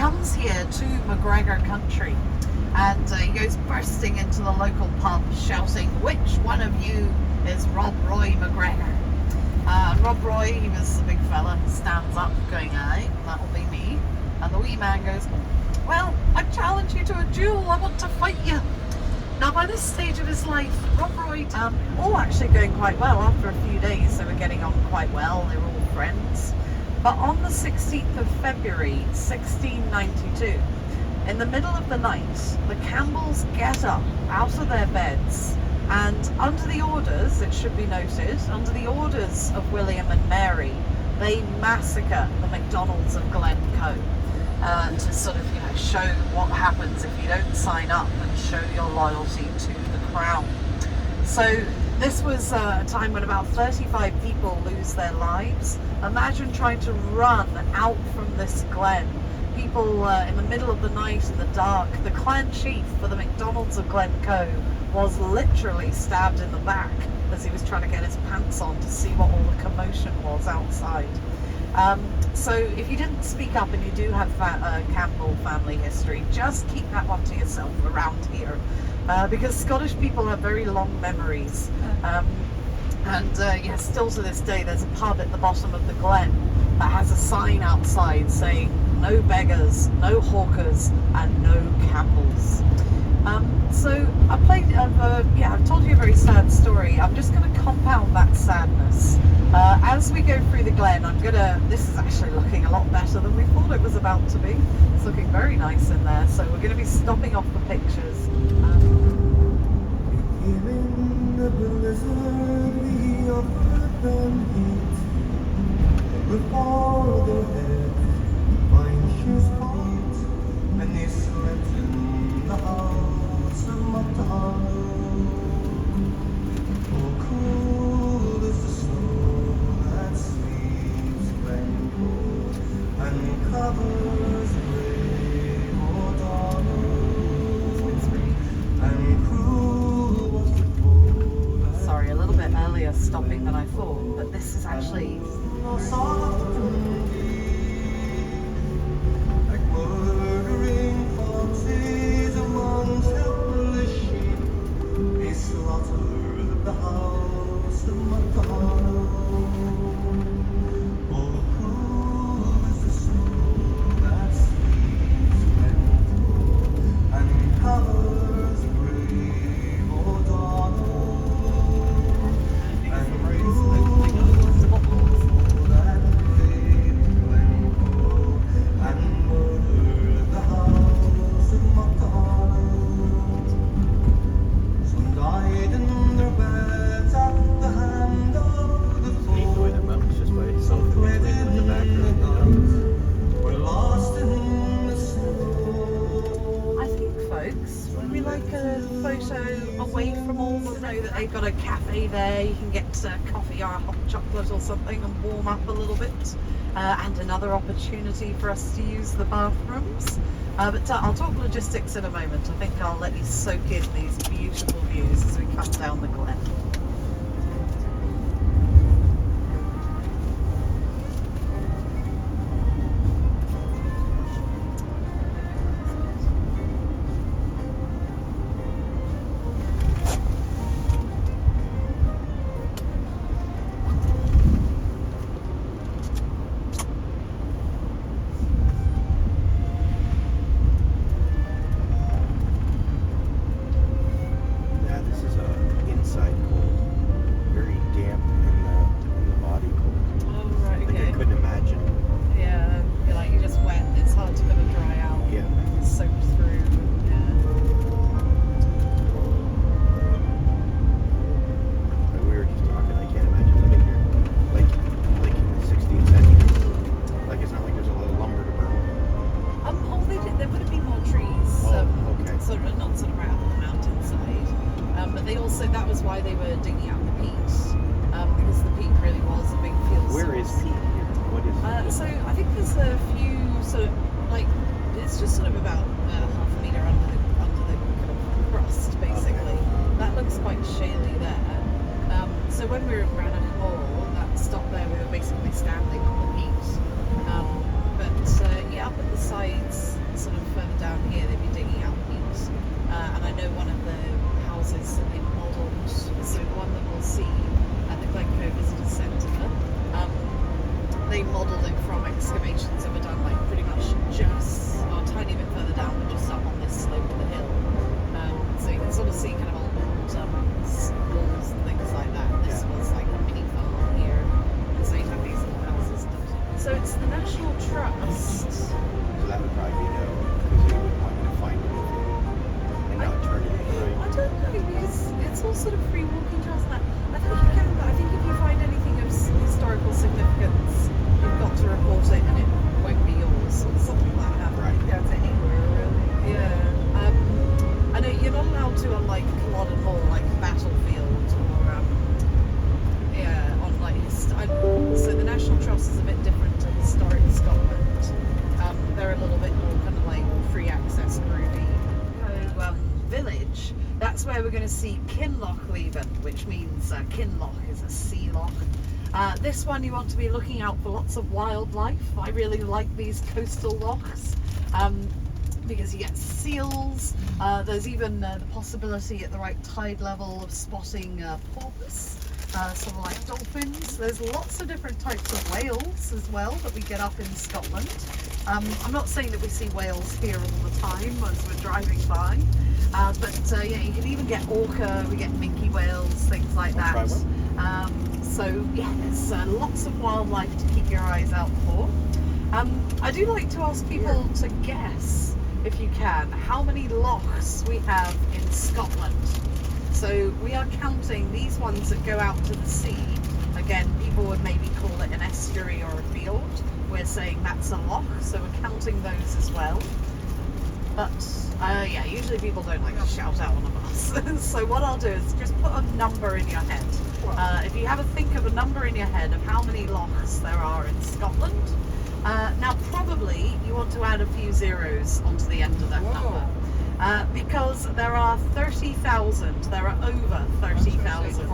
comes here to McGregor country, and he goes bursting into the local pub shouting, "Which one of you is Rob Roy McGregor?" Rob Roy, he was a big fella, stands up going, "Aye, that'll be me." And the wee man goes, "Well, I challenge you to a duel, I want to fight you." Now by this stage of his life, Rob Roy, all actually going quite well. After a few days they were getting on quite well, they were all friends. But on the 16th of February 1692, in the middle of the night, the Campbells get up out of their beds, and under the orders, it should be noted, under the orders of William and Mary, they massacre the MacDonalds of Glencoe, to sort of, show what happens if you don't sign up and show your loyalty to the crown. So this was a time when about 35 people lose their lives. Imagine trying to run out from this glen. People in the middle of the night in the dark. The clan chief for the MacDonalds of Glencoe was literally stabbed in the back as he was trying to get his pants on to see what all the commotion was outside. So if you didn't speak up and you do have Campbell family history, just keep that one to yourself around here, because Scottish people have very long memories. Still to this day there's a pub at the bottom of the glen that has a sign outside saying "No beggars, no hawkers, and no Campbells." So I've told you a very sad story. I'm just going to compound that sadness. As we go through the glen, this is actually looking a lot better than we thought it was about to be. It's looking very nice in there, so we're going to be stopping off the pictures. With all their heads, fine shoes feet, and they slept in the house of MacDonald. Oh, cool is the snow that sleeps Glencoe, and covers brave O'Donnell, and cruel was the cold. Sorry, a little bit earlier stopping than I thought, but this is actually like murdering foxes amongst helpless sheep, they slaughtered the house of MacDonald. Oh, cruel is the snow that sleeps Glencoe, and covers brave O'Donnell, and away from all the know that they've got a cafe there, you can get coffee or a hot chocolate or something and warm up a little bit, and another opportunity for us to use the bathrooms, but I'll talk logistics in a moment. I think I'll let you soak in these beautiful views as we come down the glen. So I think there's a few sort of it's just sort of about half a metre under the kind of crust basically. That looks quite shaly there. So when we were at Granite Hall, that stop there, we were basically standing on the peat. Up at the sides further down here they'd be digging out peat. And I know one of the houses that they modelled, so the one that we'll see at the Glencoe Visitor Centre, they modelled it from excavations that were done like pretty much just a tiny bit further down, but just up on this slope of the hill. So you can sort of see kind of old walls and things like that. This was like a mini farm here, and so you have these little houses. So it's the National Trust. So that would probably be no, because they would want you to find anything and not turn it in, I right? don't know, because it's all sort of free walking trails and that. I think you can, but I think if you find anything of historical significance, you've got to report it and it won't be yours, or something like that. Right. Yeah, it's anywhere really. Yeah. I know you're not allowed to on like Culloden Hall, like battlefield, or on like so the National Trust is a bit different to historic Scotland. They're a little bit more kind of like free access groovy. Village. That's where we're going to see Kinloch Leven, which means Kinloch is a sea loch. This one you want to be looking out for lots of wildlife. I really like these coastal lochs because you get seals. There's even the possibility at the right tide level of spotting porpoise, sort of like dolphins. There's lots of different types of whales as well that we get up in Scotland. I'm not saying that we see whales here all the time as we're driving by, but yeah, you can even get orca, we get minke whales, things like that. Try one. So yeah, there's lots of wildlife to keep your eyes out for. I do like to ask people to guess, if you can, how many lochs we have in Scotland. So we are counting these ones that go out to the sea. Again, people would maybe call it an estuary or a fiord. We're saying that's a loch, so we're counting those as well. But yeah, usually people don't like to shout out on a bus. So what I'll do is just put a number in your head. If you have a think of a number in your head of how many lochs there are in Scotland, now probably you want to add a few zeros onto the end of that number. Because there are 30,000, there are over 30,000.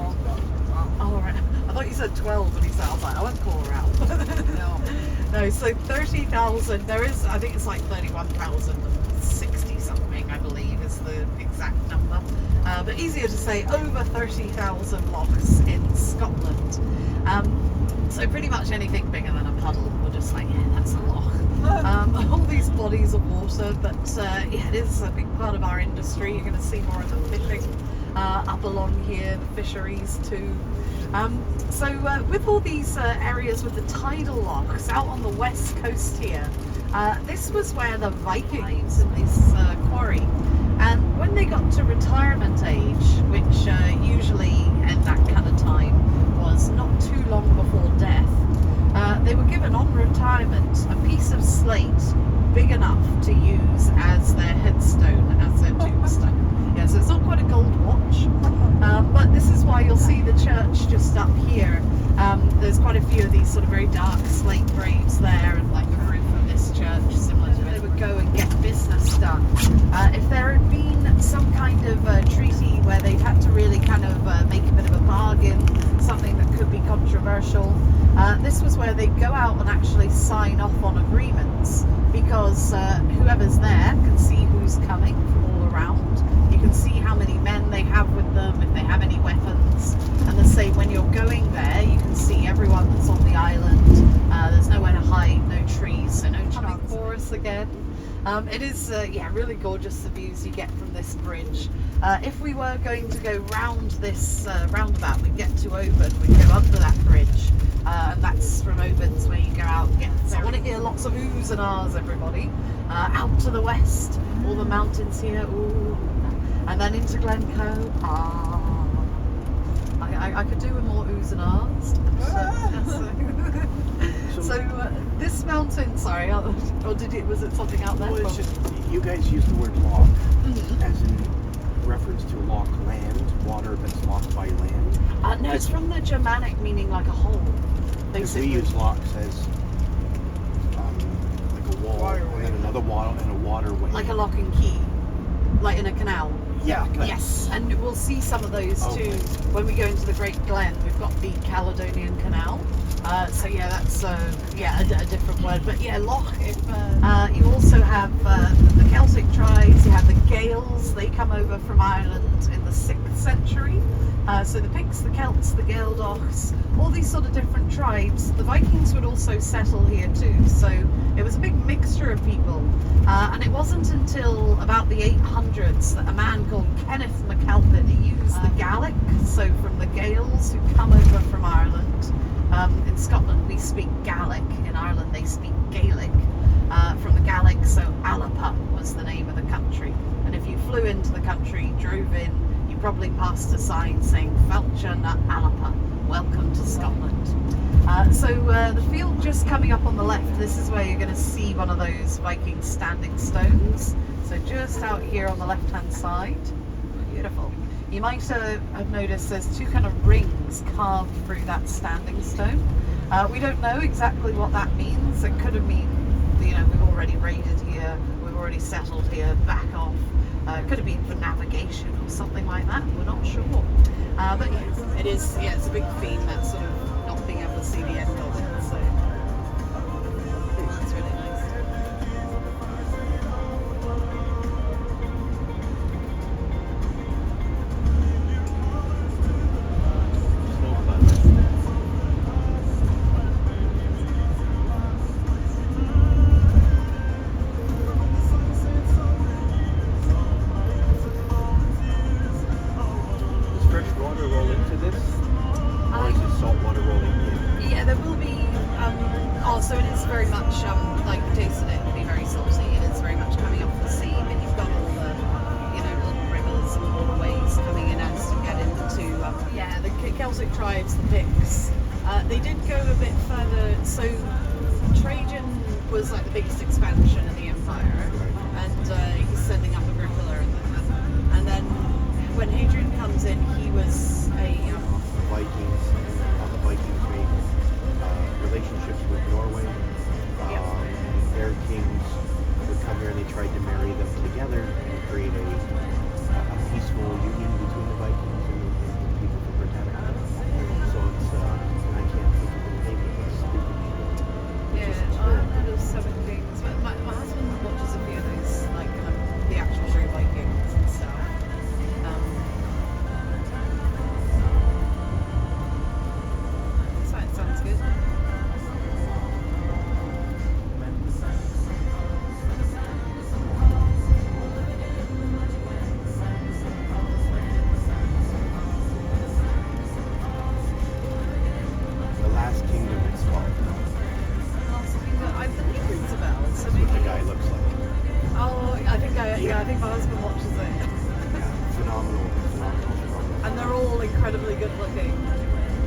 Oh, right. I thought you said 12 when he said, I was like, I won't call her out. No, so 30,000, there is, I think it's like 31,060 something, I believe, is the exact number. But easier to say, over 30,000 lochs in Scotland. So pretty much anything bigger than a puddle, we're just like, yeah, that's a loch. All these bodies of water, but yeah, it is a big part of our industry. You're going to see more of the fishing up along here, the fisheries too. So with all these areas with the tidal lochs out on the west coast here, this was where the Vikings in this quarry, and when they got to retirement age, which usually at that kind of time was not too long before death, they were given on retirement a piece of slate big enough to use as their headstone, as their tombstone. Yeah, so it's not quite a gold watch, but this is why you'll see the church just up here. There's quite a few of these sort of very dark slate graves there, and like the roof of this church, similar to it. They would go and get business done. If there had been some kind of treaty where they'd had to really kind of make a bit of a bargain, something that could be controversial, this was where they'd go out and actually sign off on agreements, because whoever's there can see who's coming from all around. You can see how many men they have with them, if they have any weapons, and the same when you're going there, you can see everyone that's on the island. There's nowhere to hide, no trees, so no chance for us again. It is, yeah, really gorgeous, the views you get from this bridge. If we were going to go round this roundabout, we'd get to Oban, we'd go under that bridge, and that's from Oban's where you go out. Yeah, so I want to hear lots of oohs and ahs, everybody. Out to the west, all the mountains here, ooh, and then into Glencoe, ah. I could do with more oohs and ahs. So this mountain, sorry, or was it something out there? Well, it's just, you guys use the word loch as in reference to loch land, water that's locked by land. No, it's from the Germanic meaning like a hole. Because we use lochs as like a wall, and then another wall, and a waterway. Like a lock and key, like in a canal. Yeah. Yes, and we'll see some of those too when we go into the Great Glen. We've got the Caledonian Canal. So yeah, that's yeah a different word, but yeah, loch. If you also have the Celtic Celtic tribes. You have the Gaels. They come over from Ireland in the 6th century. So the Picts, the Celts, the Gaeldochs, all these sort of different tribes. The Vikings would also settle here too. So it was a big mixture of people. And it wasn't until about the 800s that a man called Kenneth MacAlpin used the Gaelic. So from the Gaels who come over from Ireland. In Scotland we speak Gaelic. In Ireland they speak Gaelic. From the Gaelic, so Alapa was the name of the country. And if you flew into the country, drove in, you probably passed a sign saying Perthshire na Alapa, welcome to Scotland. So the field just coming up on the left, this is where you're going to see one of those Viking standing stones. So just out here on the left hand side, beautiful. You might have noticed there's two kind of rings carved through that standing stone. We don't know exactly what that means. It could have been, you know, we've already raided here, we've already settled here, back off. Could have been for navigation or something like that, we're not sure. But yeah, it is, yeah, it's a big theme, that sort of not being able to see the end of it, so it's really nice. So it is very much, like we tasted it, it'll be very salty. It is very much coming off the sea, but you've got all the, you know, little rivers and waterways coming in as to get into, yeah, the Celtic tribes, the Picts. They did go a bit further, so Trajan was like the biggest expansion in the empire, and he's sending up Agricola, and then when Hadrian comes in, he was a... Vikings, how the Vikings made relationships with Norway. Their kings would come here and they tried to marry them together and create a peaceful union between the Vikings and the people from Britannia. So it's, I can't think of the name of this. Yeah, I've heard of 7 kings, but my husband watches a few of those, like the actual true Vikings and stuff. So it sounds good. I think my husband watches it. Yeah, phenomenal. And they're all incredibly good looking.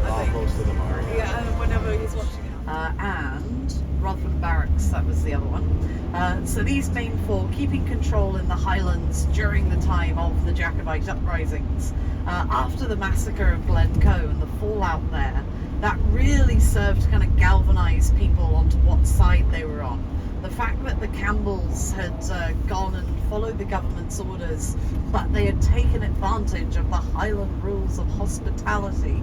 I think. Most of them are. Yeah, whenever he's watching it. And Rutland Barracks, that was the other one. So these main for keeping control in the Highlands during the time of the Jacobite uprisings. After the massacre of Glencoe and the fallout there, that really served to kind of galvanise people onto what side they were on. The fact that the Campbells had gone and followed the government's orders, but they had taken advantage of the Highland rules of hospitality,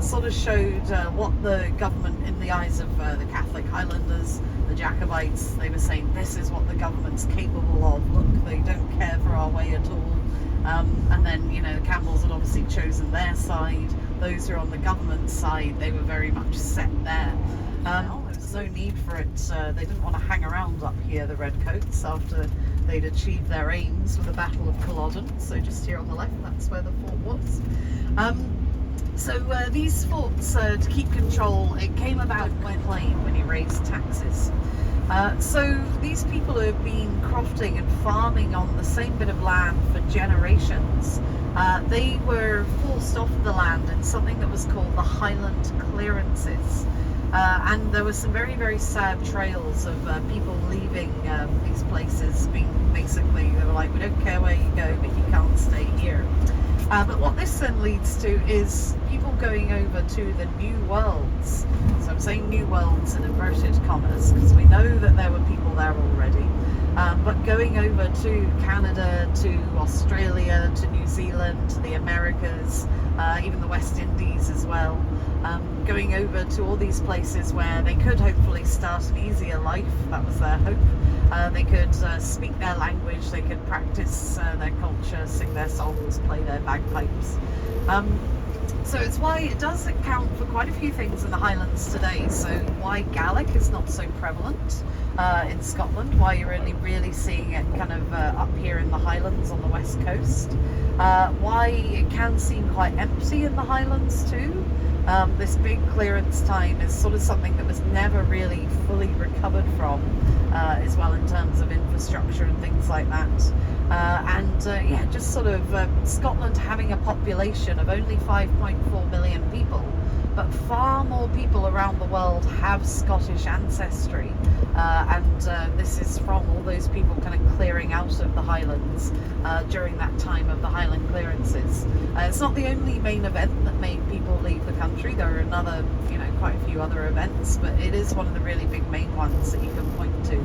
sort of showed what the government, in the eyes of the Catholic Highlanders, the Jacobites, they were saying, this is what the government's capable of. Look, they don't care for our way at all. And then, you know, the Campbells had obviously chosen their side. Those who are on the government side, they were very much set there. There's no need for it. They didn't want to hang around up here, the Redcoats, after they'd achieved their aims with the Battle of Culloden. So just here on the left, that's where the fort was. So these forts, to keep control, it came about when he raised taxes. So these people who have been crofting and farming on the same bit of land for generations, they were forced off the land in something that was called the Highland clearances. And there were some very, very sad trails of people leaving these places, being basically, they were like, we don't care where you go, but you can't stay here. But what this then leads to is people going over to the New Worlds. So I'm saying New Worlds in inverted commas, because we know that there were people there already. But going over to Canada, to Australia, to New Zealand, to the Americas, even the West Indies as well, going over to all these places where they could hopefully start an easier life. That was their hope. They could speak their language, they could practice their culture, sing their songs, play their bagpipes. So it's why it does account for quite a few things in the Highlands today. So why Gaelic is not so prevalent in Scotland, why you're only really seeing it kind of up here in the Highlands on the west coast. Why it can seem quite empty in the Highlands too. This big clearance time is sort of something that was never really fully recovered from as well in terms of infrastructure and things like that. Yeah, just sort of Scotland having a population of only 5.4 million people, but far more people around the world have Scottish ancestry, this is from all those people kind of clearing out of the Highlands during that time of the Highland clearances. It's not the only main event that made people leave the country. There are another, quite a few other events, but it is one of the really big main ones that you can point to.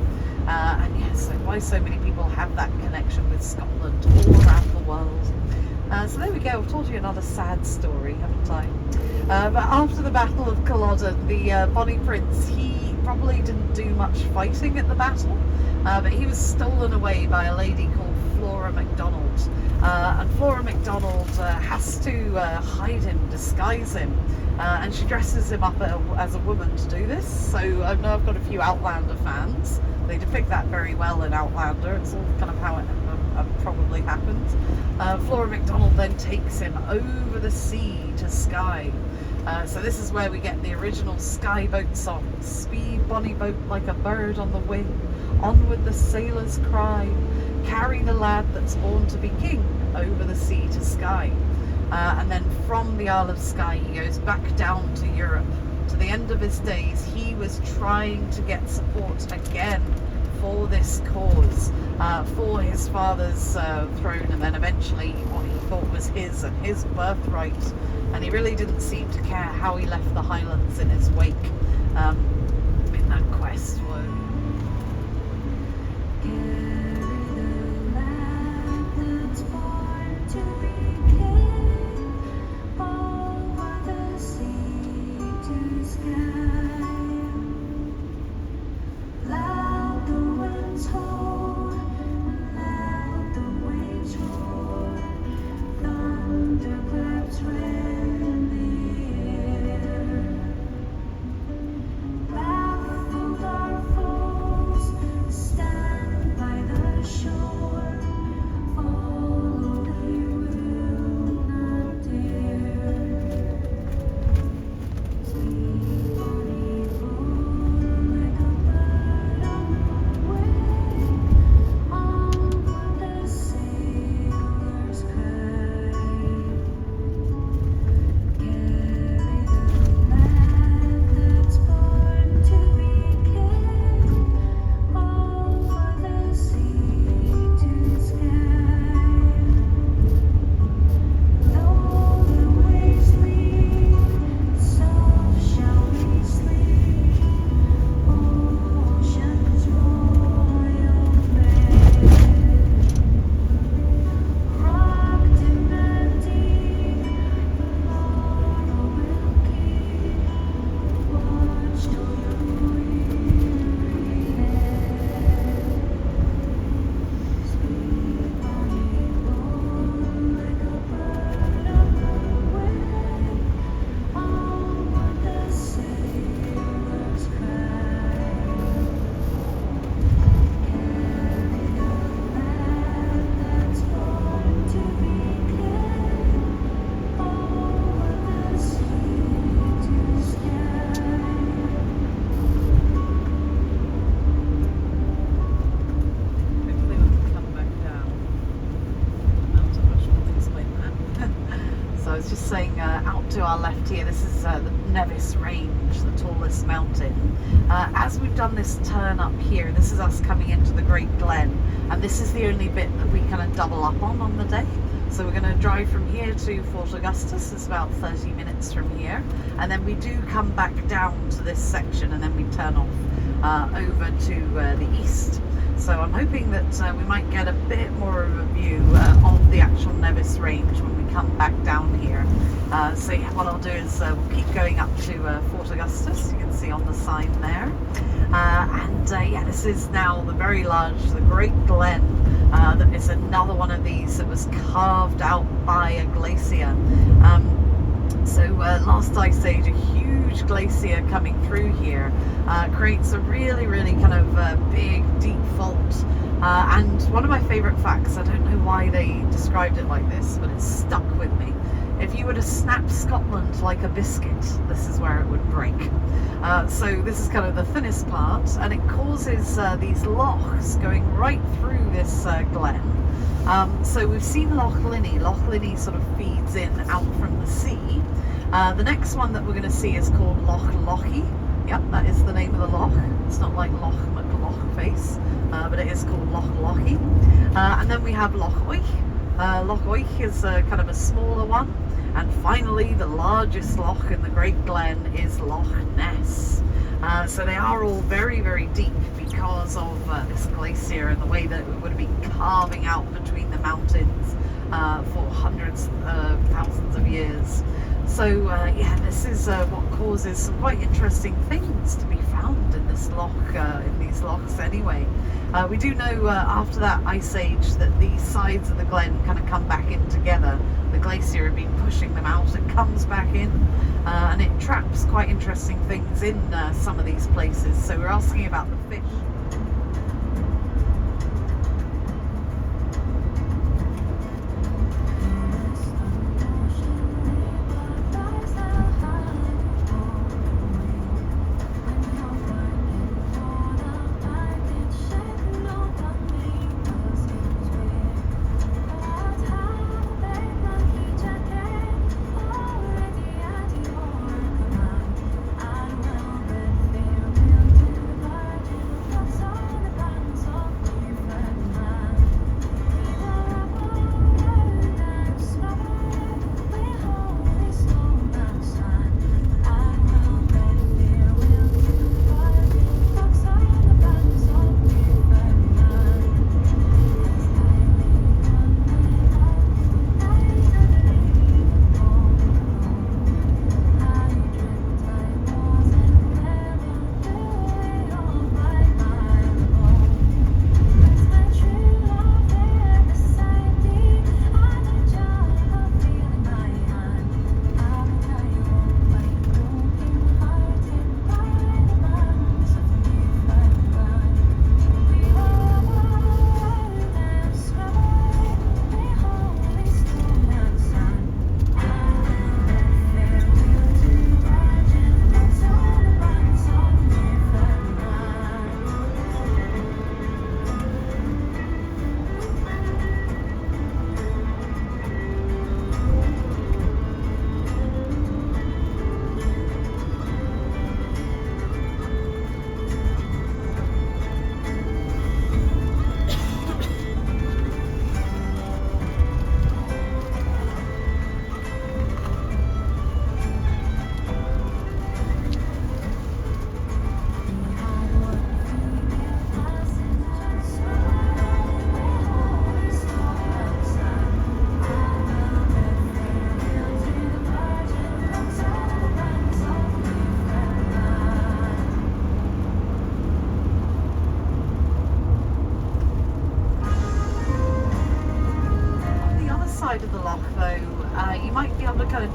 So why so many people have that connection with Scotland all around the world. So there we go, I've told you another sad story, haven't I? But after the Battle of Culloden, the Bonnie Prince, he probably didn't do much fighting at the battle, but he was stolen away by a lady called Flora MacDonald. And Flora MacDonald has to hide him, disguise him, and she dresses him up as a woman to do this. So I know I've got a few Outlander fans. They depict that very well in Outlander. It's all kind of how it probably happened. Flora MacDonald then takes him over the sea to Skye. So this is where we get the original Skye boat song. Speed, bonny boat, like a bird on the wing. Onward the sailors cry. Carry the lad that's born to be king over the sea to Skye. And then from the Isle of Skye, he goes back down to Europe. To the end of his days, he was trying to get support again for this cause, for his father's throne, and then eventually what he thought was his and his birthright. And he really didn't seem to care how he left the Highlands in his wake in that quest. To our left here, this is the Ness Range, the tallest mountain. As we've done this turn up here, this is us coming into the Great Glen, and this is the only bit that we kind of double up on the day. So we're going to drive from here to Fort Augustus. It's about 30 minutes from here, and then we do come back down to this section and then we turn off. over to the east. So I'm hoping that we might get a bit more of a view of the actual Nevis Range when we come back down here. So yeah, what I'll do is we'll keep going up to Fort Augustus. You can see on the sign there. Yeah, this is now the very large, the Great Glen. That is another one of these that was carved out by a glacier. Last ice age, a huge glacier coming through here creates a really kind of big, deep fault. And one of my favourite facts, I don't know why they described it like this, but it's stuck with me. If you were to snap Scotland like a biscuit, this is where it would break. So this is kind of the thinnest part, and it causes these lochs going right through this glen. So we've seen Loch Linney. Loch Linney sort of feeds in out from the sea. The next one that we're going to see is called Loch Lochy. Yep, that is the name of the loch. It's not like Loch McLoch face, but it is called Loch Lochy. And then we have Loch Oich. Loch Oich is kind of a smaller one. And finally, the largest loch in the Great Glen is Loch Ness. So they are all very deep because of this glacier and the way that it would have been carving out between the mountains for hundreds of thousands of years. So yeah, this is what causes some quite interesting things to be found in this loch, in these lochs anyway. We do know after that ice age that the sides of the glen kind of come back in together. The glacier had been pushing them out, it comes back in, and it traps quite interesting things in some of these places. So we're asking about the fish.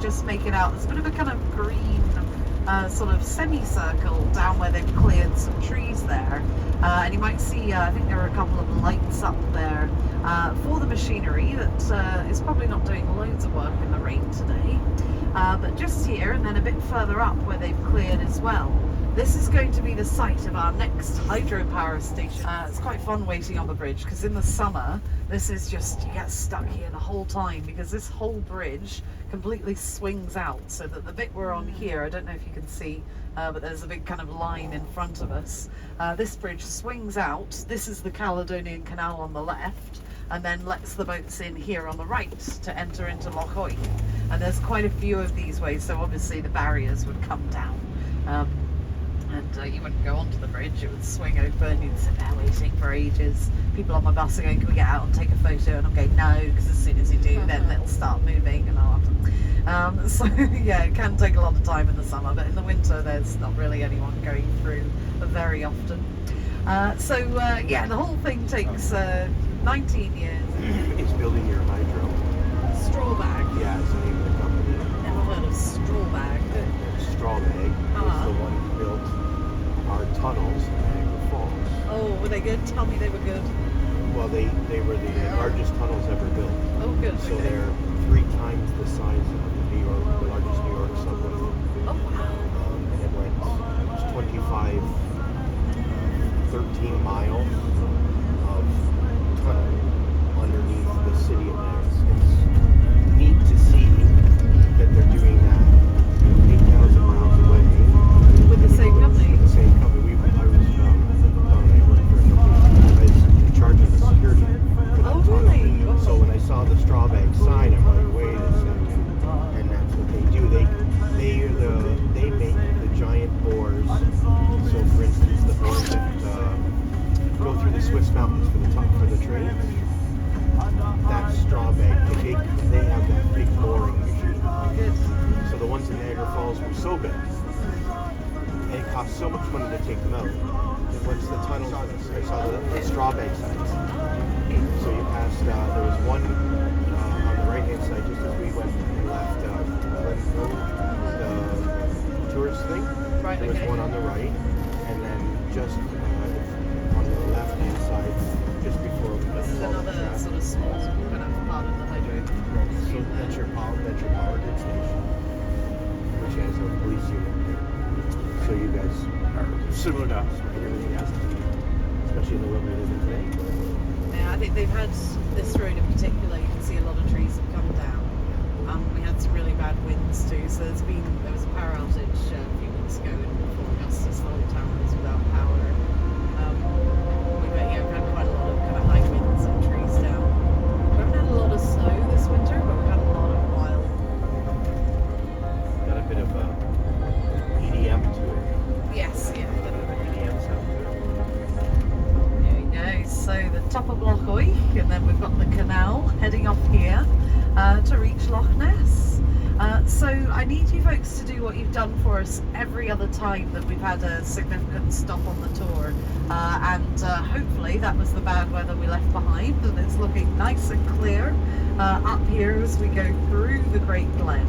Just make it out. There's a bit of a kind of green sort of semicircle down where they've cleared some trees there, and you might see I think there are a couple of lights up there for the machinery that is probably not doing loads of work in the rain today, but just here and then a bit further up where they've cleared as well. This is going to be the site of our next hydropower station. It's quite fun waiting on the bridge because in the summer this is just, you get stuck here the whole time because this whole bridge completely swings out, so that the bit we're on here, I don't know if you can see, but there's a big kind of line in front of us. This bridge swings out. This is the Caledonian Canal on the left, and then lets the boats in here on the right to enter into Loch Oich. And there's quite a few of these ways, so obviously the barriers would come down. and you wouldn't go onto the bridge, it would swing open, you'd sit there waiting for ages. People on my bus are going, can we get out and take a photo? And I'm going, no, because as soon as you do, then it'll start moving and I'll have to. So yeah, it can take a lot of time in the summer, but in the winter there's not really anyone going through very often. Yeah, the whole thing takes 19 years. It's building your hydro. Strawbag. Yeah, it's the name of the company. Never heard of Strawbag. Strawbag is the one who built our tunnels in Niagara Falls. Oh, were they good? Tell me they were good. Well, they were the largest tunnels ever built. Oh, good. So okay. they're 3 times the size of the largest New York subway. Oh, wow. And it was 25, 13 miles of tunnel underneath the city of Ness. It's neat to see that they're doing that 8,000 miles away. With the same company? The same company. I was Don and I worked for a company. I was in charge of the security for that Oh, tunnel. really? So when I saw the Strawbag sign, I'm like, wait a second. And that's what they do. They make the giant bores. So for instance, the bores that go through the Swiss mountains for the trains. That's Strawbag. They have that big boring machine. Good. So the ones in Niagara Falls were so big, and it cost so much money to take them out. And once the tunnels, I saw the Strawbag signs. So you passed. There was one on the right-hand side, just as we went and left Glencoe, the tourist thing. Right, There was okay. one on the right, and then just on the left-hand side, just before we This is another sort of small kind of part of the hydro. So that's your power grid station, which has a police unit there. So you guys are similar to us, right? Everything has to be, especially in the world we live in today. Yeah, I think they've had this road in particular. You can see a lot of trees have come down. We had some really bad winds too. So there was a power outage a few weeks ago in Augustus. The whole town was without power. We've had quite a lot of kind of high winds and trees down. We haven't had a lot of snow this winter, but we've had a lot of wild. Got a bit of EDM to it. Yes, yeah. A bit of an EDM sound to it. There we go. So the top of Loch, and then we've got the canal heading off here to reach Loch Ness. So I need you folks to do what you've done for us every other time that we've had a significant stop on the tour, and hopefully that was the bad weather we left behind, and it's looking nice and clear up here as we go through the Great Glen.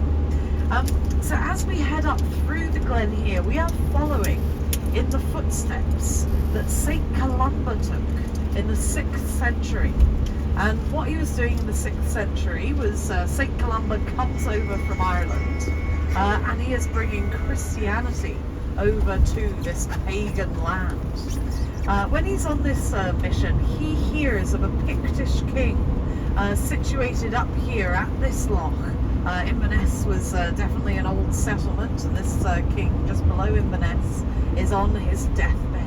So as we head up through the Glen here, we are following in the footsteps that St. Columba took in the 6th century. And what he was doing in the 6th century was St. Columba comes over from Ireland and he is bringing Christianity over to this pagan land. When he's on this mission, he hears of a Pictish king situated up here at this loch. Inverness was definitely an old settlement, and this king just below Inverness is on his deathbed.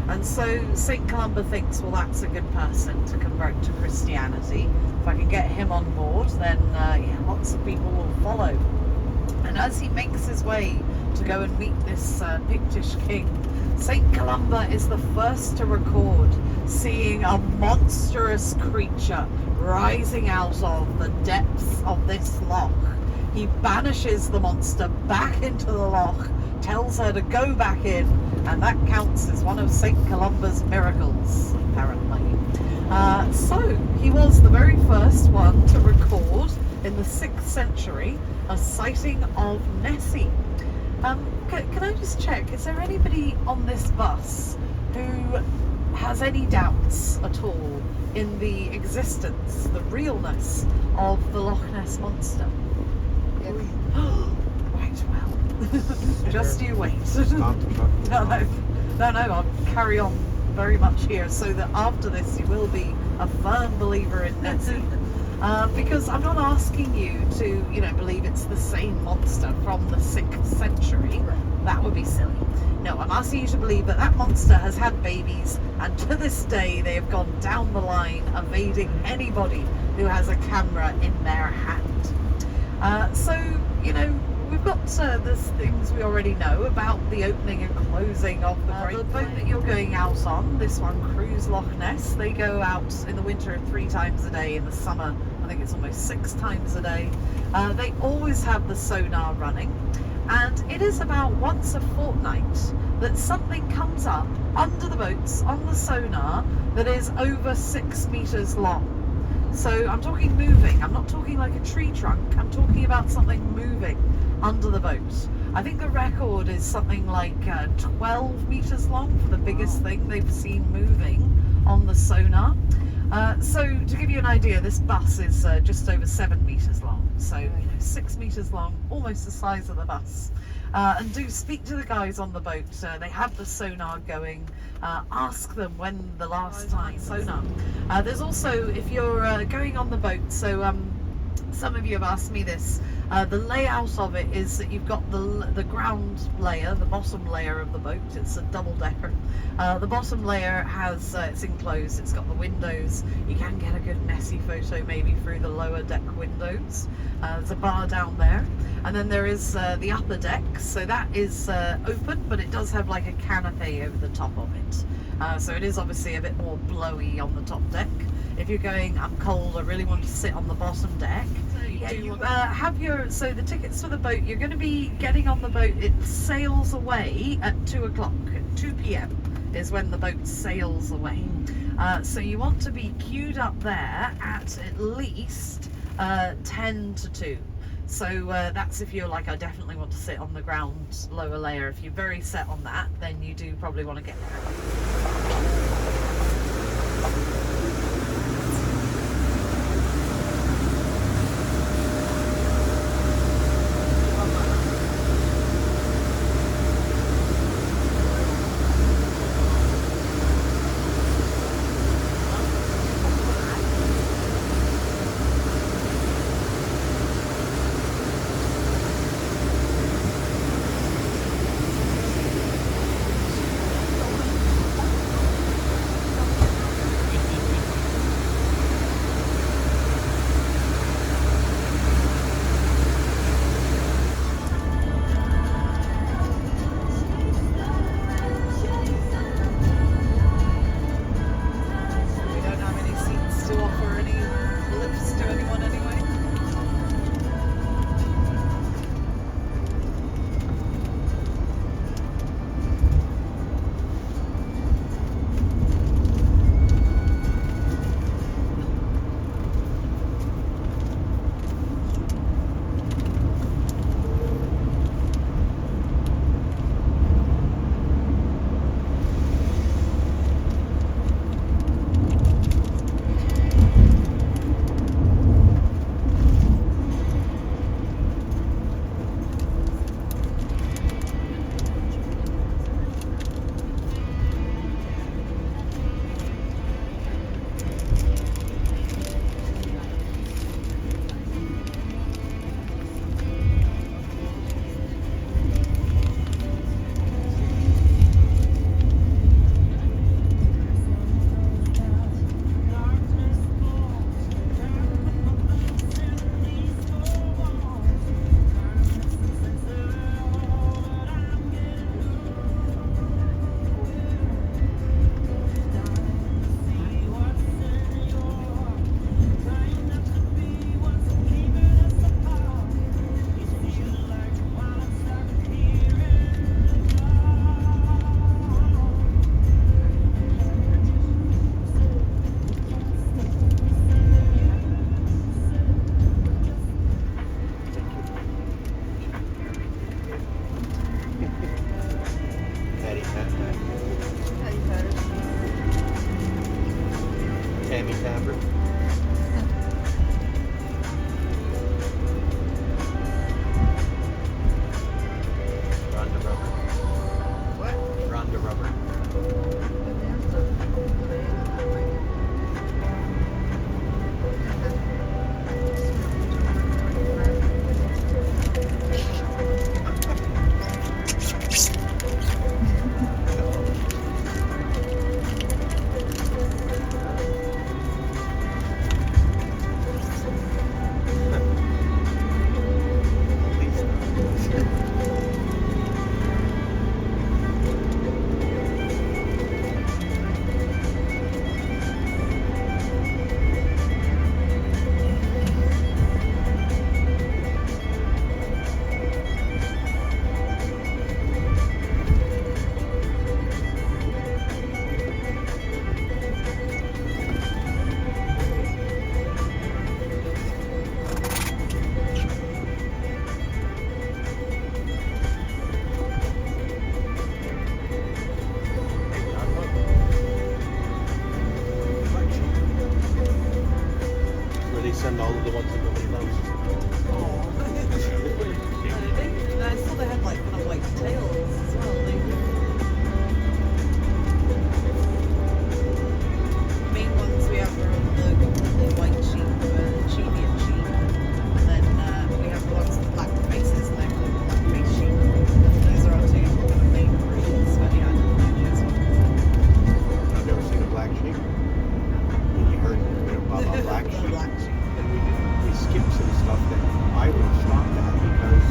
And so St. Columba thinks, well, that's a good person to convert to Christianity. If I can get him on board, then yeah, lots of people will follow. And as he makes his way to go and meet this Pictish king, St. Columba is the first to record seeing a monstrous creature rising out of the depths of this loch. He banishes the monster back into the loch, tells her to go back in, and that counts as one of St. Columba's miracles, apparently. So he was the very first one to record in the 6th century a sighting of Nessie. Can I just check, is there anybody on this bus who has any doubts at all in the existence, the realness of the Loch Ness Monster? Yes. Right, well, just you wait. Stop the truck. No, I'll carry on very much here so that after this you will be a firm believer in Nessie. Because I'm not asking you to, believe it's the same monster from the 6th century. That would be silly. No, I'm asking you to believe that that monster has had babies, and to this day they have gone down the line, evading anybody who has a camera in their hand. So, we've got there's things we already know about the opening and closing of the Great boat that you're going out on. This one, Cruise Loch Ness. They go out in the winter 3 times a day. In the summer, I think it's almost 6 times a day. They always have the sonar running, and it is about once a fortnight that something comes up under the boats on the sonar that is over 6 meters long. So I'm talking moving, I'm not talking like a tree trunk, I'm talking about something moving under the boat. I think the record is something like 12 meters long for the biggest thing they've seen moving on the sonar. So to give you an idea, this bus is just over 7 meters long, so 6 meters long, almost the size of the bus. And do speak to the guys on the boat. They have the sonar going. Ask them when the last time sonar. There's also, if you're going on the boat, so some of you have asked me this, the layout of it is that you've got the ground layer, the bottom layer of the boat. It's a double decker. The bottom layer has, it's enclosed, it's got the windows. You can get a good messy photo maybe through the lower deck windows. There's a bar down there. And then there is the upper deck, so that is open, but it does have like a canopy over the top of it. So it is obviously a bit more blowy on the top deck. If you're going, I'm cold, I really want to sit on the bottom deck. Yeah, you have your, so the tickets for the boat, you're going to be getting on the boat, it sails away at 2 o'clock, at 2 p.m. is when the boat sails away. So you want to be queued up there at least 10 to 2. So that's if you're like, I definitely want to sit on the ground lower layer. If you're very set on that, then you do probably want to get there. send all of the ones that nobody loves. I saw they had like kind of white tails as well. The main ones we have are the completely white sheep, Cheviot sheep. And then we have the ones with black faces, and they're called black face sheep. Those are our two kind of main breeds for the island ranges. I've never seen a black sheep. And you heard about black sheep. Black sheep. And we skipped some stuff that I would have stopped at because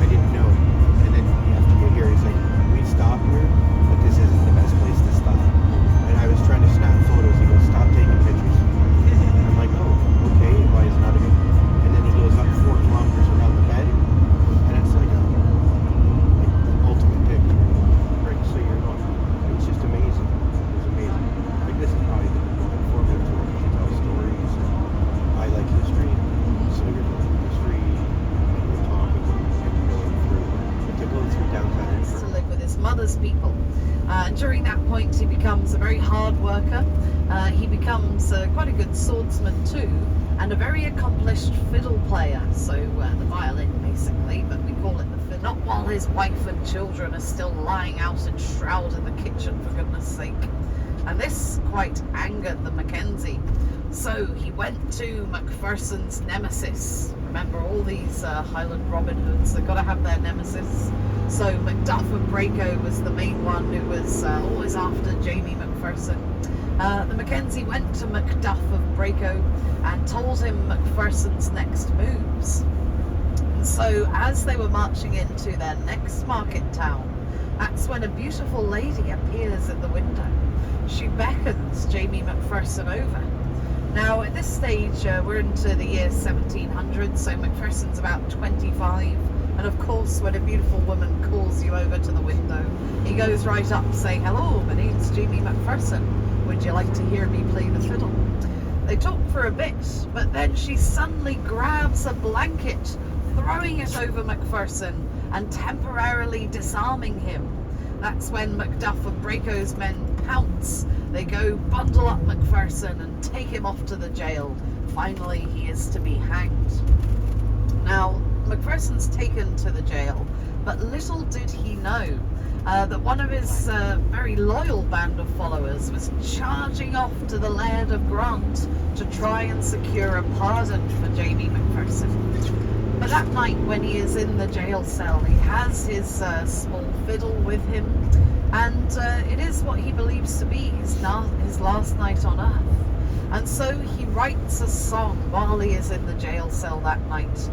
I didn't know. And then after you hear, he's like, we stop here, but this isn't the best place to stop. And I was trying to snap photos. He goes, stop taking pictures. I'm like, oh, okay, why is it not a good? And then he goes up 4 kilometers around the bed, and it's like the ultimate picture. Right, so you're not, it's just amazing. It's amazing. Like, this is probably the more informative tour because you tell stories. I like history, so you're going through history, and you're talking and going through. But to go through downtown To live with his mother's people. During that point, he becomes a very hard worker. He becomes quite a good swordsman too, and a very accomplished fiddle player. So the violin, basically, but we call it the fiddle. Not while his wife and children are still lying out in shroud in the kitchen, for goodness sake. And this quite angered the Mackenzie. So he went to Macpherson's nemesis. Remember, all these Highland Robin Hoods, they've got to have their nemesis. So Macduff of Braco was the main one who was always after Jamie Macpherson. The Mackenzie went to Macduff of Braco and told him Macpherson's next moves. And so as they were marching into their next market town, that's when a beautiful lady appears at the window. She beckons Jamie Macpherson over. Now at this stage we're into the year 1700, so Macpherson's about 25, and of course when a beautiful woman calls you over to the window, he goes right up saying, hello, my name's Jamie Macpherson, would you like to hear me play the fiddle? They talk for a bit, but then she suddenly grabs a blanket, throwing it over Macpherson and temporarily disarming him. That's when Macduff of Braco's men pounce. They go bundle up Macpherson and take him off to the jail. Finally, he is to be hanged. Now, Macpherson's taken to the jail, but little did he know that one of his very loyal band of followers was charging off to the Laird of Grant to try and secure a pardon for Jamie Macpherson. But that night, when he is in the jail cell, he has his small fiddle with him, and it is what he believes to be his last night on earth. And so he writes a song while he is in the jail cell that night.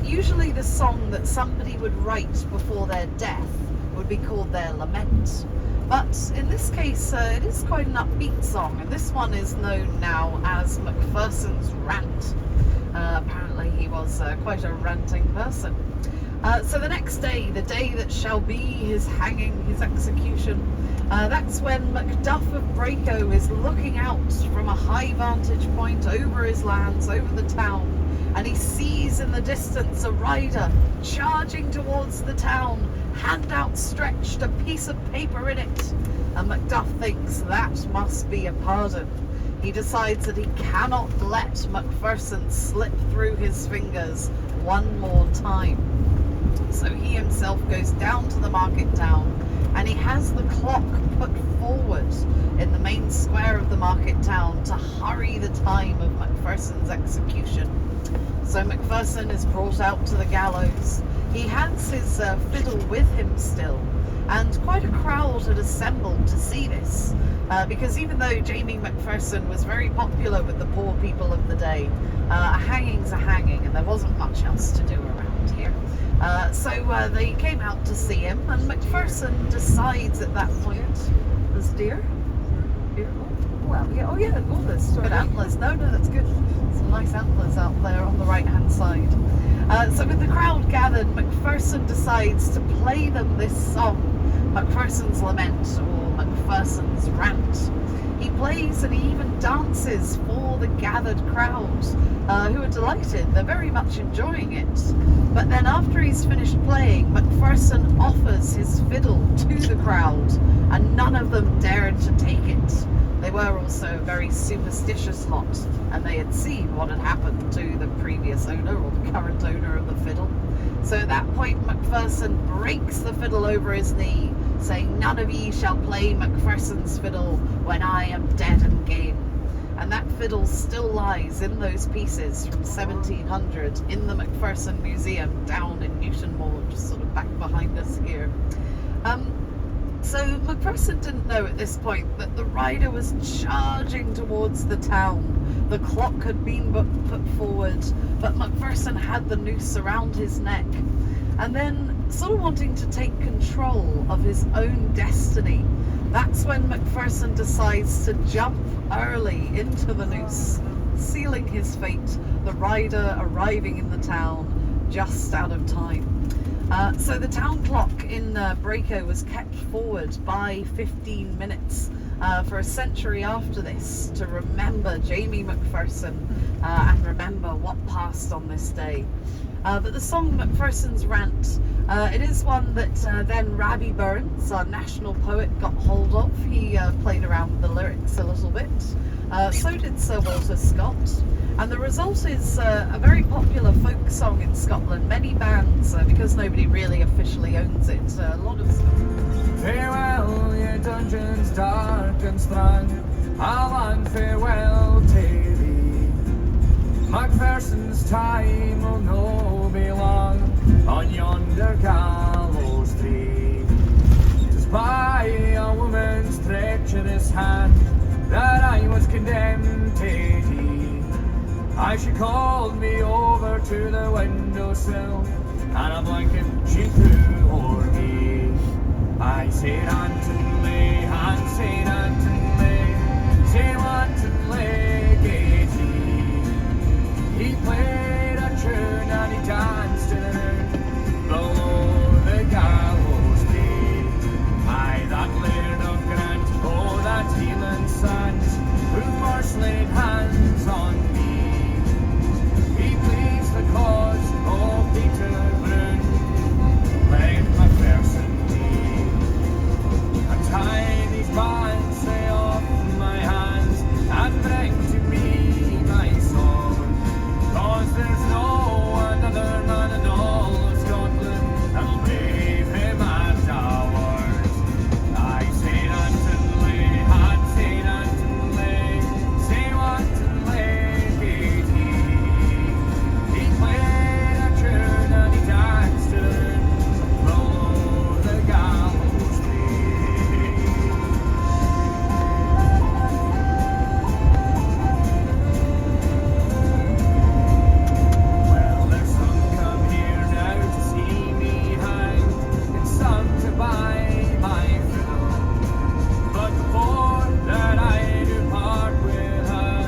Usually the song that somebody would write before their death would be called their lament. But in this case, it is quite an upbeat song, and this one is known now as Macpherson's Rant. Apparently he was quite a ranting person. So the next day, the day that shall be his hanging, his execution, that's when Macduff of Braco is looking out from a high vantage point over his lands, over the town, and he sees in the distance a rider charging towards the town, hand outstretched, a piece of paper in it, and Macduff thinks that must be a pardon. He decides that he cannot let Macpherson slip through his fingers one more time. So he himself goes down to the market town, and he has the clock put forward in the main square of the market town to hurry the time of Macpherson's execution. So Macpherson is brought out to the gallows. He has his fiddle with him still, and quite a crowd had assembled to see this, because even though Jamie Macpherson was very popular with the poor people of the day, a hanging's a hanging, and there wasn't much else to do around here. So they came out to see him, and Macpherson decides at that point, there's deer? Deer? Oh, well, yeah, oh yeah, oh, there's good antlers. No, that's good. Some nice antlers out there on the right hand side. So with the crowd gathered, Macpherson decides to play them this song, Macpherson's Lament, or Macpherson's Rant. He plays and he even dances for the gathered crowd, who are delighted. They're very much enjoying it. But then after he's finished playing, Macpherson offers his fiddle to the crowd, and none of them dared to take it. They were also a very superstitious lot, and they had seen what had happened to the previous owner, or the current owner of the fiddle. So at that point, Macpherson breaks the fiddle over his knee, saying, "None of ye shall play Macpherson's fiddle when I am dead and gone." And that fiddle still lies in those pieces from 1700 in the Macpherson Museum down in Newton Moor, just sort of back behind us here. So Macpherson didn't know at this point that the rider was charging towards the town. The clock had been put forward, but Macpherson had the noose around his neck. And then, sort of wanting to take control of his own destiny, that's when Macpherson decides to jump early into the noose, sealing his fate, the rider arriving in the town just out of time. So the town clock in Grampian was kept forward by 15 minutes for a century after this, to remember Jamie Macpherson and remember what passed on this day. But the song Macpherson's Rant, it is one that then Rabbie Burns, our national poet, got hold of. He played around with the lyrics a little bit. So did Sir Walter Scott. And the result is a very popular folk song in Scotland. Many bands, because nobody really officially owns it, a lot of... Farewell, ye dungeons dark and strong, Highland, farewell to thee. Macpherson's time will no be long on yonder gallows tree. 'Tis by a woman's treacherous hand that I was condemned to die. She called me over to the windowsill, and a blanket she threw o'er me. I said, Antonley, and said Antonley, said Antonley, Katie. He played a tune and he danced in below the gallows tree. Aye, that laird of Grant, oh, that Highland sands, who first laid hands on me. He pleads the cause of Peter Brune, let Macpherson be. Tie these bands say off my hands and bring to me my sword, 'cause there's no another man in all of Scotland that'll brave him at ours. I said Antonley, and said Antonley, say Antonley, he played a tune and he danced to below the gallows tree. Well, there's some come here now to see me hang, and some to buy my fiddle. But before that I do part with her,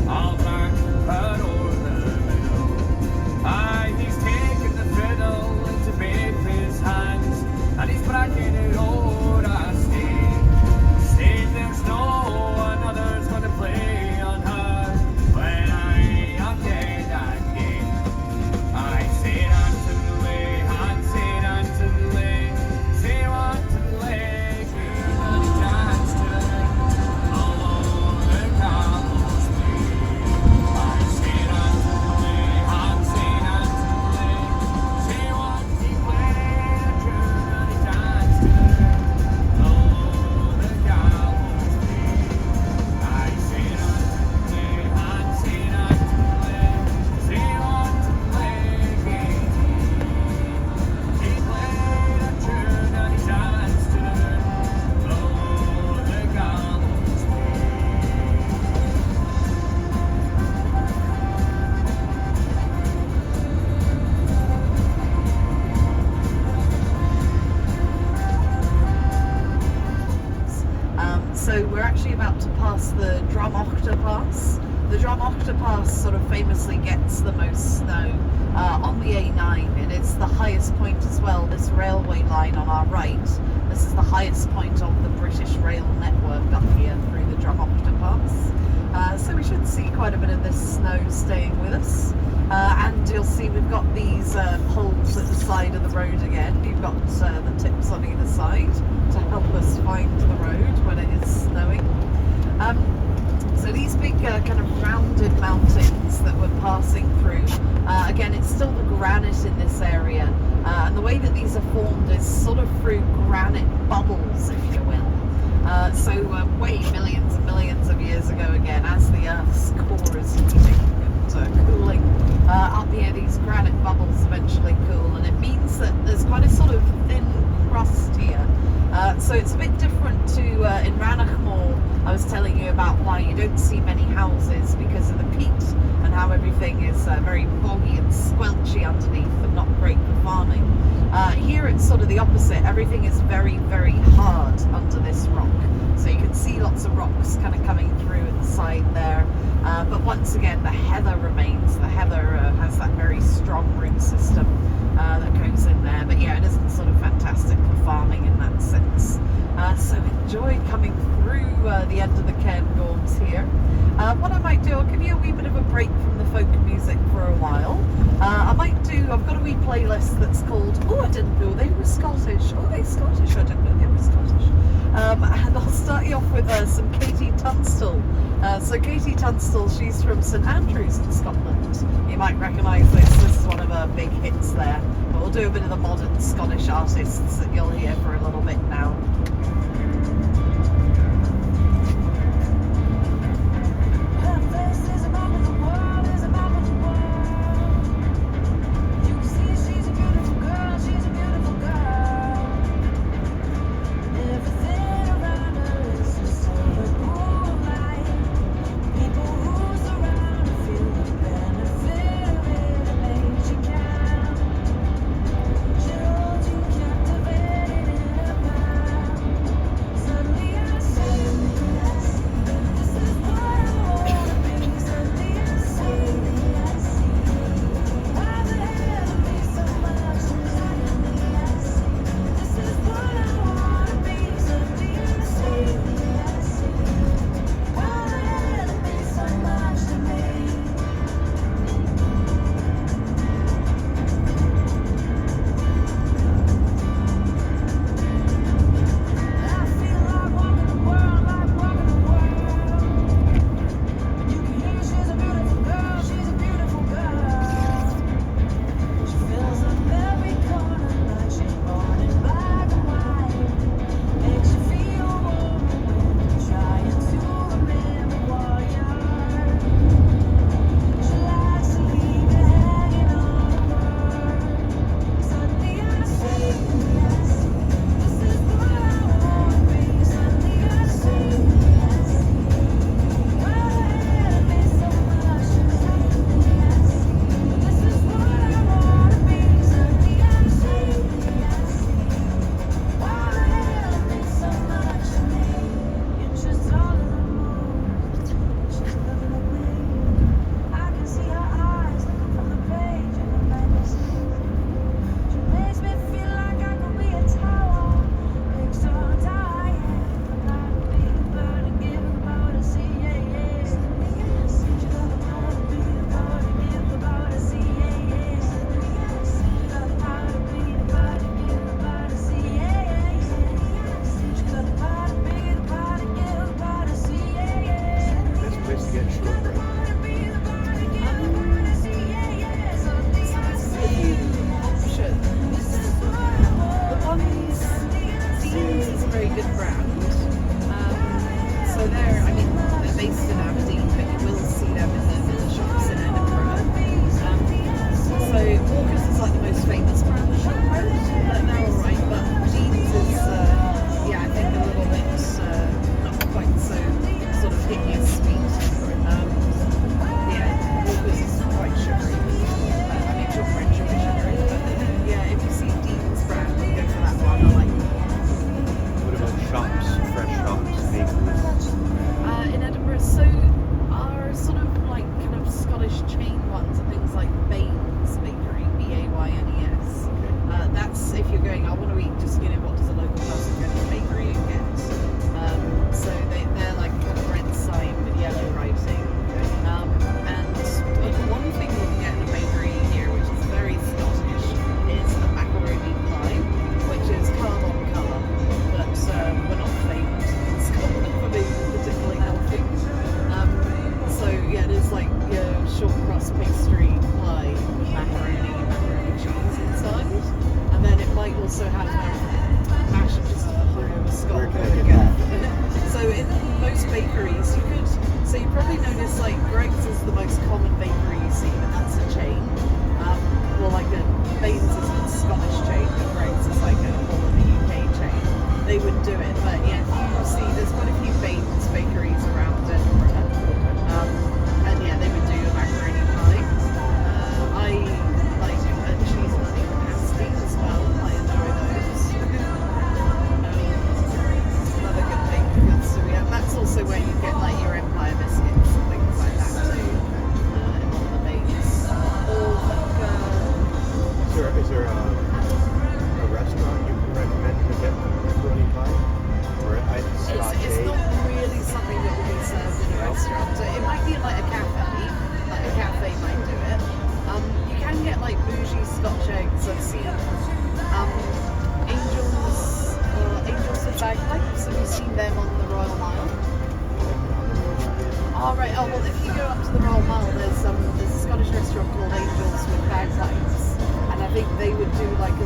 I'll back her o'er the middle. Aye, he's taken the fiddle into both his hands, and he's bracking it o'er a stain. Saying there's no another's gonna play on her when I am dead again. I said Antonley, and said Antonley, say Antonley, and he danced to along the gallows tree. I said Antonley, and said Antonley, say what he played a tune and he danced to along the gallows tree. I said Antonley, and said Antonley, say Antonley, he played a tune and he danced to along the gallows tree. So we're actually about to pass the Drumocta Pass. The Drumocta Pass sort of famously gets the most snow on the A9. It is the highest point as well, this railway line on our right. This is the highest point of the British rail network up here through the Drumocta Pass. So we should see quite a bit of this snow staying with us. And you'll see we've got these poles at the side of the road again. You've got the tips on either side to help us find the road when it is snowing. So these big kind of rounded mountains that we're passing through, again, it's still the granite in this area, and the way that these are formed is sort of through granite bubbles, if you will. So way millions and millions of years ago, again, as the Earth's core is heating and cooling, up here these granite bubbles eventually cool, and it means that there's quite a sort of thin crust here. So it's a bit different to in Ranachmore. I was telling you about why you don't see many houses because of the peat and how everything is very boggy and squelchy underneath and not great for farming. Here it's sort of the opposite. Everything is very, very hard under this rock. So you can see lots of rocks kind of coming through at the side there. But once again, the heather remains. The heather has that very strong root system that goes in there. But yeah, it isn't sort of fantastic for farming in that sense. So enjoy coming through the end of the Cairngorms here. What I might do, I'll give you a wee bit of a break from the folk music for a while. I've got a wee playlist that's called, oh, I didn't know they were Scottish. Oh, they're Scottish, I didn't know they were Scottish. And I'll start you off with some Katie Tunstall. So Katie Tunstall, she's from St Andrews in Scotland. You might recognise this. This is one of her big hits there. But we'll do a bit of the modern Scottish artists that you'll hear for a little bit now.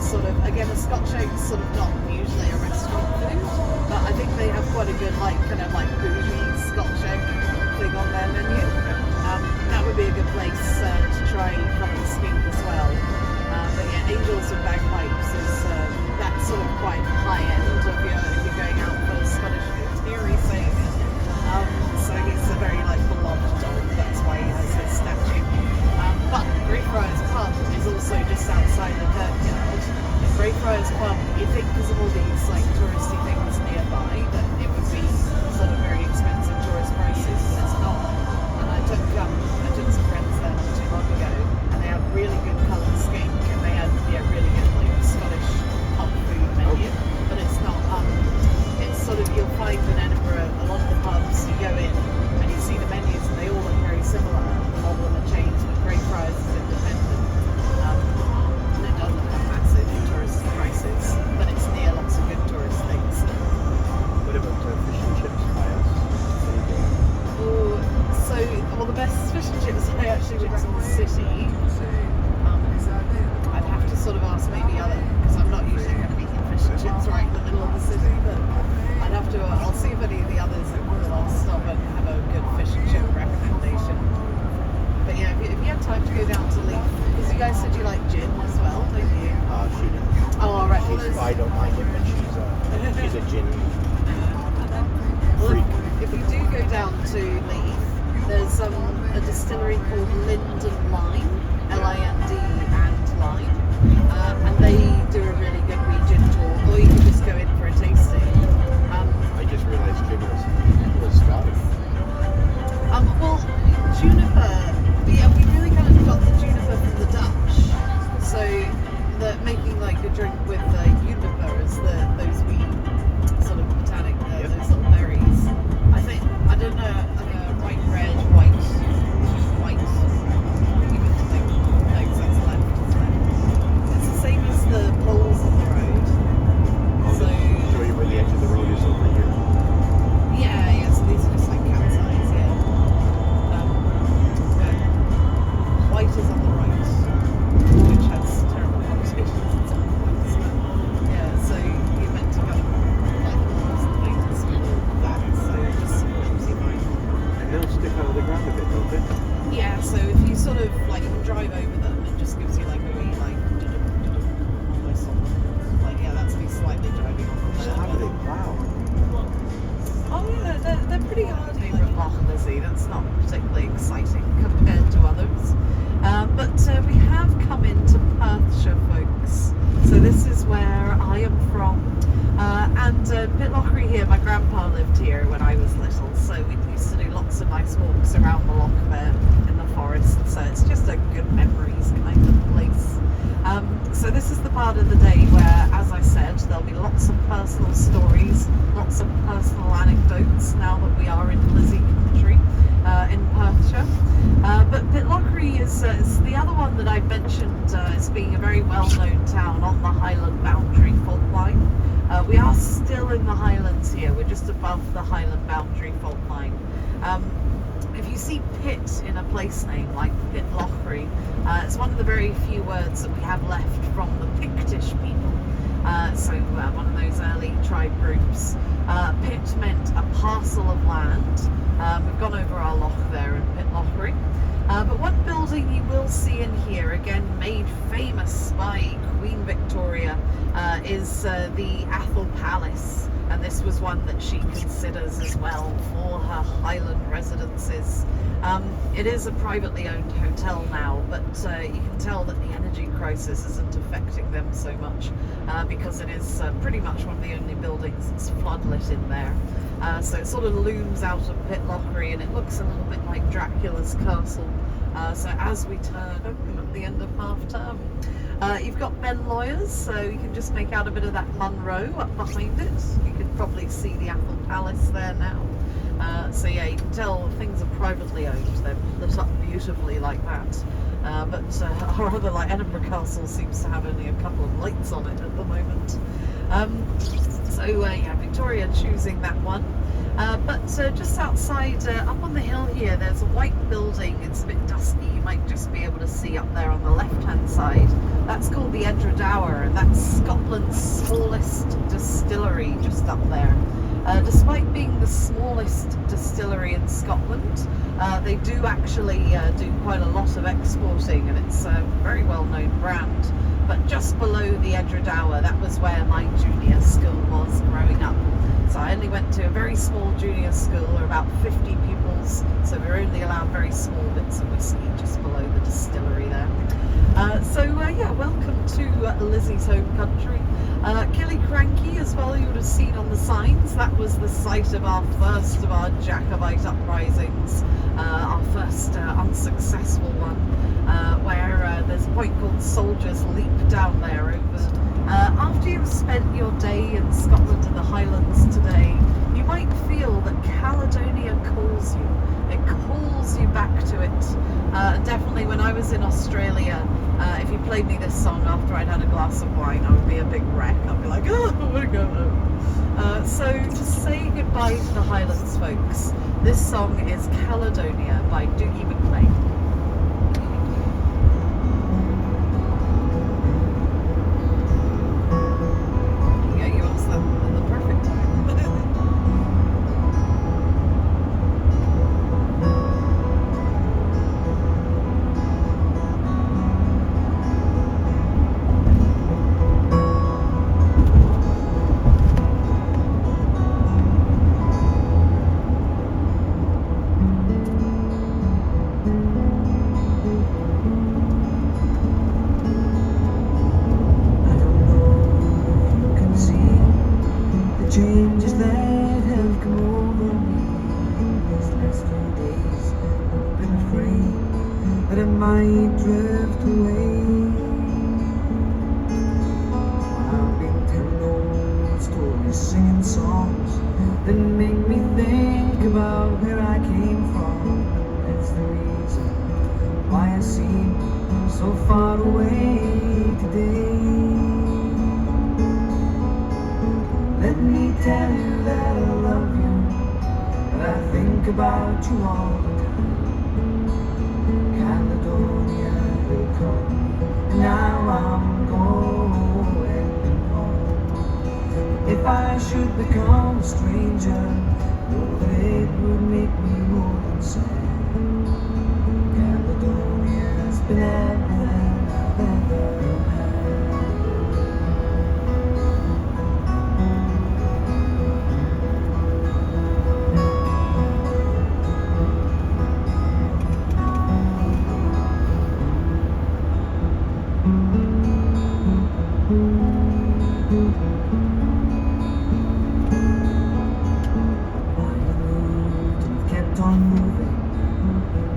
sort of, again, a Scotch egg is sort of not usually a restaurant food, but I think they have quite a good like kind of like bougie Scotch egg thing on their menu. That would be a good place to try Cullen Skink as well. But yeah, Angels and Bagpipes is that sort of quite high end if you're going out for Scottish food. Here he's saying it. So he's a very like beloved dog. That's why he has his statue. But Greyfriars Pub is also just outside the Kirkyard. Greyfriars Pub, you think because of all these like touristy things nearby that it would be sort of very expensive tourist prices, but it's not. And I took some friends there not too long ago, and they had really good Cullen Skink, and they had really good like Scottish pub food menu. But it's not. It's sort of, you'll find in Edinburgh a lot of the pubs you go in and you see the menus and they all look very similar. A lot of them are chains, but Greyfriars is independent. And it doesn't have massive tourist prices, but it's near lots of good tourist things. What about fish and chips by us? Ooh, so, well, the best fish and chips I actually went to the city. I'd have to sort of ask maybe other, because I'm not usually going to be eating fish and chips right in the middle of the city, but I'd have to, I'll see if any of the others will stop and have a good fish and chip recommendation. But yeah, if you had time to go down to Leith, because you guys said you like gin as well, don't you? She does. Oh, all right. Well, I don't mind it, but she's a gin well, freak. if you do go down to Leith, there's a distillery called Lind and Lime, L-I-N-D and Lime, and they do a really good wee gin tour, or you can just go in for a tasting. I just realized gin was Scottish. Well, juniper, yeah, we really kind of got the juniper from the Dutch, so making like a drink with juniper is those wee sort of botanic, those little berries. I don't know, white red, white, even like legs that's left, isn't it? It's the same as the poles on the road. So Show you where the edge of the road is over here. yeah, so these are just like cat's eyes, yeah. White is on the right, which has terrible connotations at some points. Yeah, so you meant to kind of like the poles and things with that, so just keeps you mind. And they'll stick out of the ground a bit, don't they? Yeah, so if you sort of like drive over them, it just gives you like a wee like whistle. Like yeah, that's me slightly driving on the So how do they plow? Oh yeah, they're pretty hardy. Favourite Loch Lizzie, that's not particularly exciting compared to others. But we have come into Perthshire, folks. So this is where I am from. And Pitlochry here, my grandpa lived here when I was little, so we used to do lots of nice walks around the loch there in the forest. So it's just a good memories kind of place. So this is the part of the day where, as I said, there'll be lots of personal stories, lots of personal anecdotes now that we are in Lizzie country in Perthshire. But Pitlochry is the other one that I mentioned as being a very well-known town on the Highland boundary fault line. We are still in the Highlands here, we're just above the Highland boundary fault line. If you see pit in a place name like Pitlochry, it's one of the very few words that we have left from the Pictish people. So one of those early tribe groups. Pit meant a parcel of land. We've gone over our loch there in Pitlochry. But one building you will see in here, again made famous by Queen Victoria, is the Athol Palace. And this was one that she considers as well for her Highland residences. It is a privately owned hotel now, but you can tell that the energy crisis isn't affecting them so much because it is pretty much one of the only buildings that's floodlit in there. So it sort of looms out of Pitlochry and it looks a little bit like Dracula's castle. So as we turn at the end of half term, you've got Ben Lawyers, so you can just make out a bit of that Munro up behind it. You can probably see the Athol Palace there now. So yeah, you can tell things are privately owned. They're lit up beautifully like that. But our other like Edinburgh Castle seems to have only a couple of lights on it at the moment. So yeah, Victoria choosing that one. But just outside, up on the hill here, there's a white building. It's a bit dusky. You might just be able to see up there on the left-hand side. That's called the Edradour, and that's Scotland's smallest distillery just up there. Despite being the smallest distillery in Scotland, they do actually do quite a lot of exporting, and it's a very well-known brand. But just below the Edradour, that was where my junior school was growing up. So I only went to a very small junior school, or about 50 pupils, so we were only allowed very small bits of whiskey just below the distillery there. Yeah, welcome to Lizzie's home country. Killiecrankie as well, you would have seen on the signs. That was the site of our first of our Jacobite uprisings, our first unsuccessful one, where there's a point called Soldiers Leap down there over. After you've spent your day in Scotland and the Highlands today, you might feel that Caledonia calls you. It calls you back to it. Definitely when I was in Australia, if you played me this song after I'd had a glass of wine, I would be a big wreck. I'd be like, oh, I want to go home. So to say goodbye to the Highlands folks, this song is Caledonia by Dougie MacLean. Changes that have come over me these last few days. I've been afraid that I might drift away. I've been telling old stories, singing songs that make me think about where I came from. That's the reason why I seem so far away today. Let me tell you that I love you, that I think about you all the time. Caledonia will come, and now I'm going home. If I should become a stranger, know that it would make me more than sad. Caledonia's been everything I've ever had.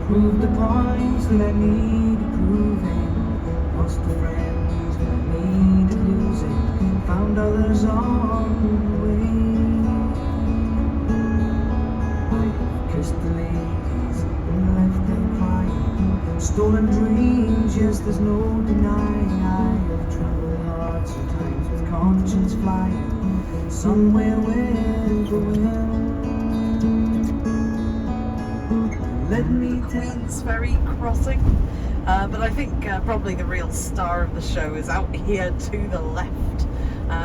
Proved the points that I needed proving, lost the friends that I needed losing, found others on the way. I've kissed the ladies and left them crying, stolen dreams, yes, there's no denying. I have traveled hard sometimes with conscience flying, somewhere with the wind. Let me Queen's Ferry crossing, but I think probably the real star of the show is out here to the left.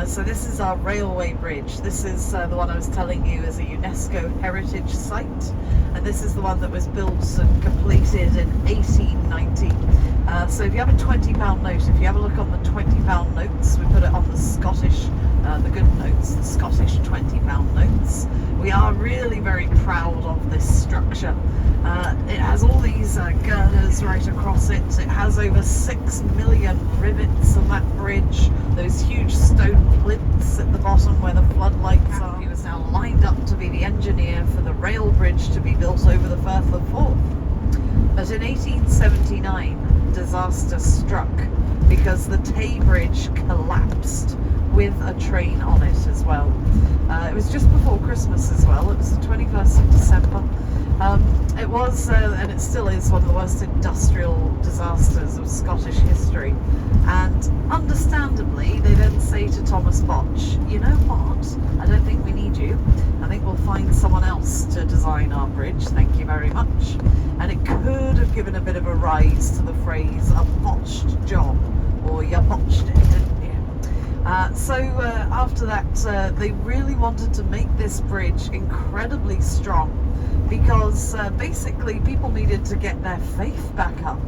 So this is our railway bridge. This is the one I was telling you is a UNESCO heritage site, and this is the one that was built and completed in 1890. So if you have a £20 note, if you have a look on the £20 notes, we put it on the Scottish, the good notes, the Scottish £20 notes. We are really very proud of this structure. It has all these girders right across it. It has over 6 million rivets on that bridge. Those huge stone plinths at the bottom where the floodlights are. He was now lined up to be the engineer for the rail bridge to be built over the Firth of Forth. But in 1879, disaster struck because the Tay Bridge collapsed with a train on it as well. It was just before Christmas as well. It was the 21st of December. It was, and it still is, one of the worst industrial disasters of Scottish history. And understandably, they then say to Thomas Botch, you know what, I don't think we need you. I think we'll find someone else to design our bridge, thank you very much. And it could have given a bit of a rise to the phrase, a botched job or you botched it, didn't you? So after that, they really wanted to make this bridge incredibly strong because basically people needed to get their faith back up